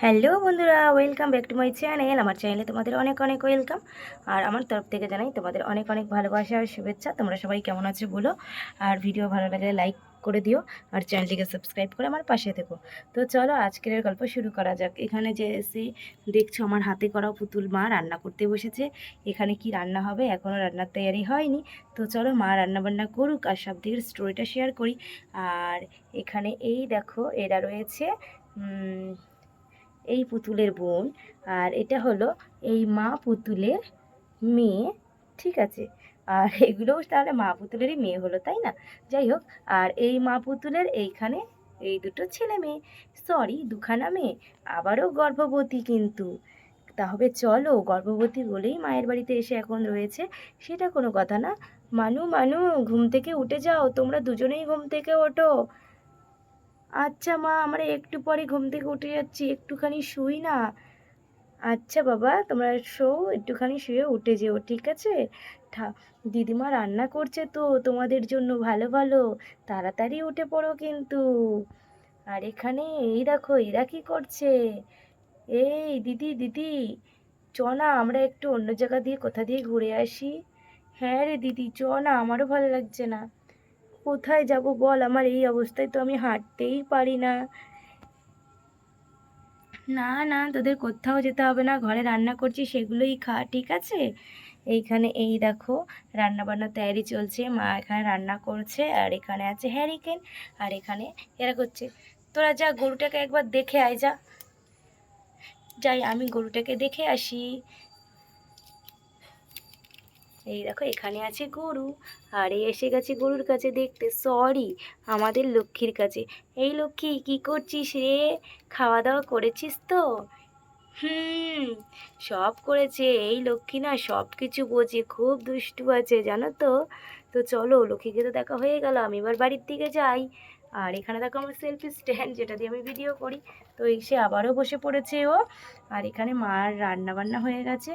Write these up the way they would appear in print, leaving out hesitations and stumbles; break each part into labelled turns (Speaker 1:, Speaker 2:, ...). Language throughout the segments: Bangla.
Speaker 1: হ্যালো বন্ধুরা, welcome back to my channel. আমার চ্যানেলে তোমাদের অনেক অনেক ওয়েলকাম। আর আমার তরফ থেকে জানাই তোমাদের অনেক অনেক ভালোবাসা আর শুভেচ্ছা। তোমরা সবাই কেমন আছো বলো, আর ভিডিও ভালো লাগলে লাইক করে দিও, আর চ্যানেলটিকে সাবস্ক্রাইব করে আমার পাশে থেকো। তো চলো আজকের গল্প শুরু করা যাক। এখানে যে এসে দেখছো আমার হাতে করা পুতুল মা রান্না করতে বসেছে। এখানে কি রান্না হবে এখনও রান্নার তৈরি হয়নি। তো চলো মা রান্না বান্না করুক আর সব দিকের স্টোরিটা শেয়ার করি। আর এখানে এই দেখো এরা রয়েছে এই পুতুলের বোন, আর এটা হলো এই মা পুতুলের মেয়ে, ঠিক আছে। আর এগুলোও তাহলে মা পুতুলেরই মেয়ে হলো, তাই না? যাই হোক, আর এই মা পুতুলের এইখানে এই দুটো ছেলে মেয়ে, সরি দুখানা মেয়ে, আবারও গর্ভবতী কিন্তু। তাহলে চলো, গর্ভবতী বলেই মায়ের বাড়িতে এসে এখন রয়েছে সেটা কোনো কথা না। মানু মানু, ঘুম থেকে উঠে যাও, তোমরা দুজনেই ঘুম থেকে ওঠো। আচ্ছা মা, আমরা একটু পরে ঘুম থেকে উঠে যাচ্ছি, একটুখানি শুই না। আচ্ছা বাবা, তোমরা শোও, একটুখানি শুয়ে উঠে যেও, ঠিক আছে? দিদিমা রান্না করছে তো তোমাদের জন্য ভালো ভালো, তাড়াতাড়ি উঠে পড়ো কিন্তু। আর এখানে এই দেখো এরা কি করছে। এই দিদি দিদি, চ না আমরা একটু অন্য জায়গা দিয়ে কোথা দিয়ে ঘুরে আসি। হ্যাঁ রে দিদি, চ না, আমারও ভালো লাগছে না। কোথায় যাব বল, আমার এই অবস্থায় তো আমি হাঁটতেই পারি না। না না, তোদের কোথাও যেতে হবে না, ঘরে রান্না করছি সেগুলোই খা, ঠিক আছে? এইখানে এই দেখো রান্না বান্না তৈরি চলছে, মা এখানে রান্না করছে, আর এখানে আছে হ্যারিকেন, আর এখানে এরা করছে। তোরা যা গরুটাকে একবার দেখে আয়, যা, যাই আমি গরুটাকে দেখে আসি। এই দেখো এখানে আছে গরু, আর এই এসে গেছে গরুর কাছে দেখতে, সরি আমাদের লক্ষ্মীর কাছে। এই লক্ষ্মী, কি করছিস রে? খাওয়া দাওয়া করেছিস তো? হুম, সব করেছে। এই লক্ষ্মী না সব কিছু বোঝে, খুব দুষ্টু আছে জানো তো। তো চলো, লক্ষ্মীকে তো দেখা হয়ে গেল, আমি এবার বাড়ির দিকে যাই। আর এখানে দেখো আমার সেলফি স্ট্যান্ড, যেটা দিয়ে আমি ভিডিও করি। তো এসে আবারও বসে পড়েছে ও। আর এখানে মার রান্না বান্না হয়ে গেছে।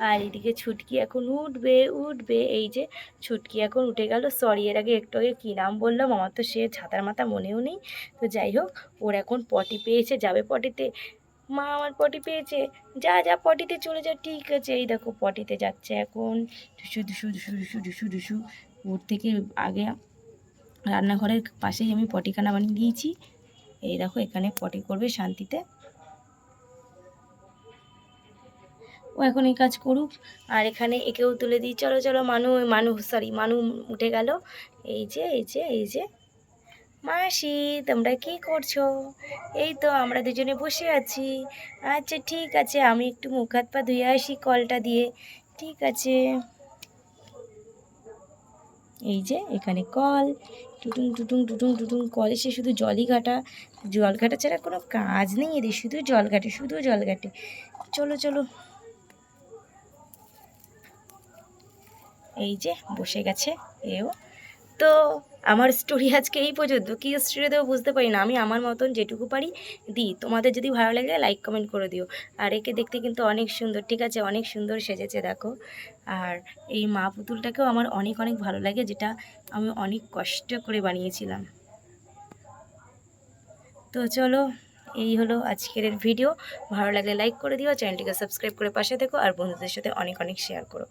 Speaker 1: আর এদিকে ছুটকি এখন উঠবে উঠবে, এই যে ছুটকি এখন উঠে গেল। সরি, এর আগে একটু আগে কী নাম বললাম, আমার তো সে ছাতার মাথা মনেও নেই। তো যাই হোক, ওর এখন পটি পেয়েছে, যাবে পটিতে। মা আমার পটি পেয়েছে, যা যা পটিতে চলে যা, ঠিক আছে। এই দেখো পটিতে যাচ্ছে এখন, শুধু শুধু শুধু শুধু শুধু শু। ওর থেকে আগে রান্নাঘরের পাশেই আমি পটিখানা বানিয়ে দিয়েছি। এই দেখো এখানে পটি করবে শান্তিতে। ও এখন এই কাজ করুক, আর এখানে একেও তুলে দিই। চলো চলো মানু, মানু উঠে গেল। এই যে এই যে এই যে মাসি, তোমরা কি করছো? এই তো আমরা দুজনে বসে আছি। আচ্ছা ঠিক আছে, আমি একটু মুখ হাত পা ধুয়ে আসি কলটা দিয়ে, ঠিক আছে। এই যে এখানে কল, টুটুং টুটুং টুটুং টুটুং কল এসে শুধু জলই ঘাটা, জল ঘাটা ছাড়া কোনো কাজ নেই এদের, শুধু জল ঘাটে শুধু জল ঘাটে। চলো চলো, এই যে বসে গেছে এও। তো আমার স্টোরি আজকে এই পর্যন্ত। কী স্টোরি দেবো বুঝতে পারি না, আমি আমার মতন যেটুকু পারি দিই। তোমাদের যদি ভালো লাগে লাইক কমেন্ট করে দিও। আর একে দেখতে কিন্তু অনেক সুন্দর, ঠিক আছে, অনেক সুন্দর সেজেছে দেখো। আর এই মা পুতুলটাকেও আমার অনেক অনেক ভালো লাগে, যেটা আমি অনেক কষ্ট করে বানিয়েছিলাম। তো চলো, এই হলো আজকের ভিডিও। ভালো লাগলে লাইক করে দিও, চ্যানেলটিকে সাবস্ক্রাইব করে পাশে থেকো, আর বন্ধুদের সাথে অনেক অনেক শেয়ার করো।